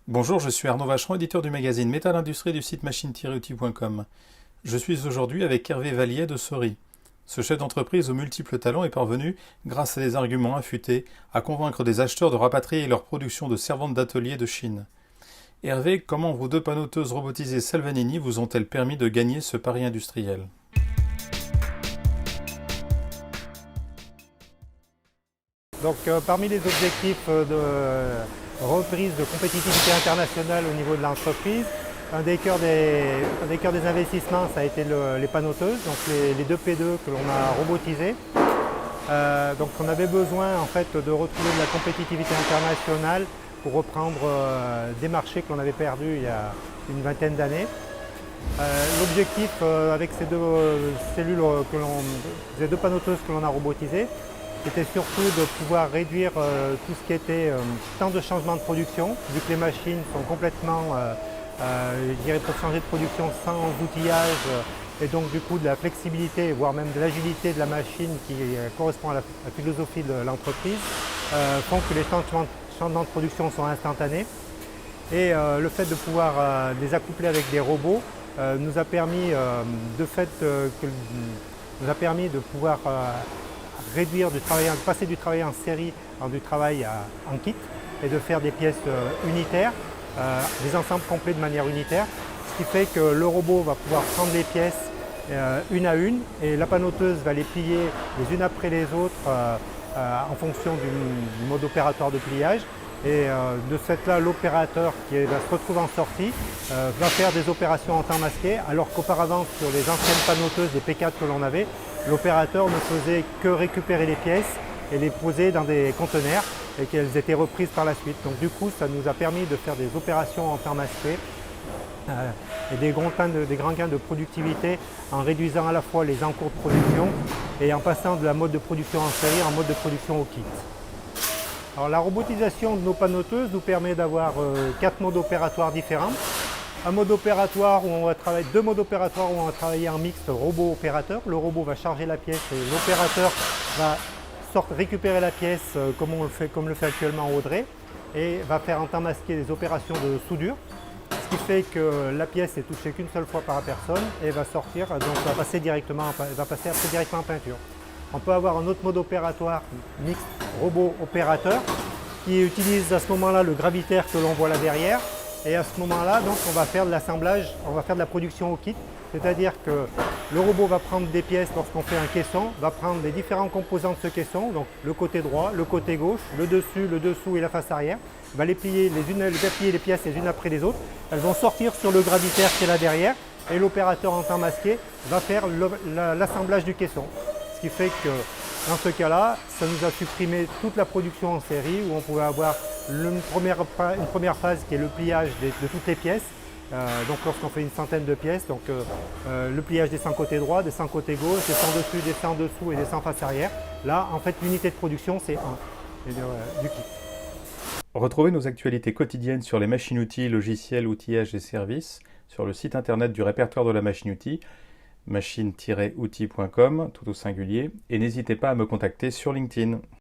Bonjour, je suis Arnaud Vacheron, éditeur du magazine Métal Industrie du site machine-outil.com. Je suis aujourd'hui avec Hervé Vallier de Sory. Ce chef d'entreprise aux multiples talents est parvenu, grâce à des arguments affûtés, à convaincre des acheteurs de rapatrier leur production de servantes d'atelier de Chine. Hervé, comment vos deux panoteuses robotisées Salvanini vous ont-elles permis de gagner ce pari industriel? Parmi les objectifs de reprise de compétitivité internationale au niveau de l'entreprise, un des cœurs des investissements, ça a été les panoteuses, donc les deux P2 que l'on a robotisés. Donc on avait besoin en fait de retrouver de la compétitivité internationale pour reprendre des marchés que l'on avait perdus il y a une vingtaine d'années. L'objectif avec ces deux panoteuses que l'on a robotisées, c'était surtout de pouvoir réduire tout ce qui était temps de changement de production, vu que les machines sont complètement, je dirais, pour changer de production sans outillage, et donc du coup de la flexibilité, voire même de l'agilité de la machine qui correspond à la philosophie de l'entreprise, font que les changements de production sont instantanés. Et le fait de pouvoir les accoupler avec des robots nous a permis de pouvoir réduire passer du travail en série en du travail en kit et de faire des pièces unitaires, des ensembles complets de manière unitaire, ce qui fait que le robot va pouvoir prendre les pièces une à une et la panoteuse va les plier les unes après les autres en fonction du mode opératoire de pliage. Et de ce fait-là, l'opérateur qui va se retrouver en sortie va faire des opérations en temps masqué, alors qu'auparavant, sur les anciennes panoteuses, des P4 que l'on avait, l'opérateur ne faisait que récupérer les pièces et les poser dans des conteneurs et qu'elles étaient reprises par la suite. Donc du coup, ça nous a permis de faire des opérations en temps masqué et des grands gains de productivité en réduisant à la fois les encours de production et en passant de la mode de production en série en mode de production au kit. Alors, la robotisation de nos panoteuses nous permet d'avoir 4 modes opératoires différents. Un mode opératoire où on va travailler, deux modes opératoires où on va travailler en mixte robot-opérateur. Le robot va charger la pièce et l'opérateur va récupérer la pièce comme le fait actuellement Audrey et va faire en temps masqué des opérations de soudure. Ce qui fait que la pièce est touchée qu'une seule fois par personne et va sortir, donc va passer après directement en peinture. On peut avoir un autre mode opératoire mixte robot-opérateur qui utilise à ce moment-là le gravitaire que l'on voit là derrière. Et à ce moment-là, donc, on va faire de l'assemblage, on va faire de la production au kit. C'est-à-dire que le robot va prendre des pièces lorsqu'on fait un caisson, va prendre les différents composants de ce caisson, donc le côté droit, le côté gauche, le dessus, le dessous et la face arrière. Va les plier les pièces les unes après les autres. Elles vont sortir sur le gravitaire qui est là derrière et l'opérateur en temps masqué va faire l'assemblage du caisson. Ce qui fait que dans ce cas-là, ça nous a supprimé toute la production en série où on pouvait avoir une première phase qui est le pliage de toutes les pièces. Donc lorsqu'on fait une centaine de pièces, le pliage descend côté droit, descend côté gauche, descend dessus, descend dessous et descend face arrière. Là, en fait, l'unité de production, c'est 1 du kit. Retrouvez nos actualités quotidiennes sur les machines-outils, logiciels, outillages et services sur le site internet du répertoire de la machine-outil, machine-outil.com, tout au singulier, et n'hésitez pas à me contacter sur LinkedIn.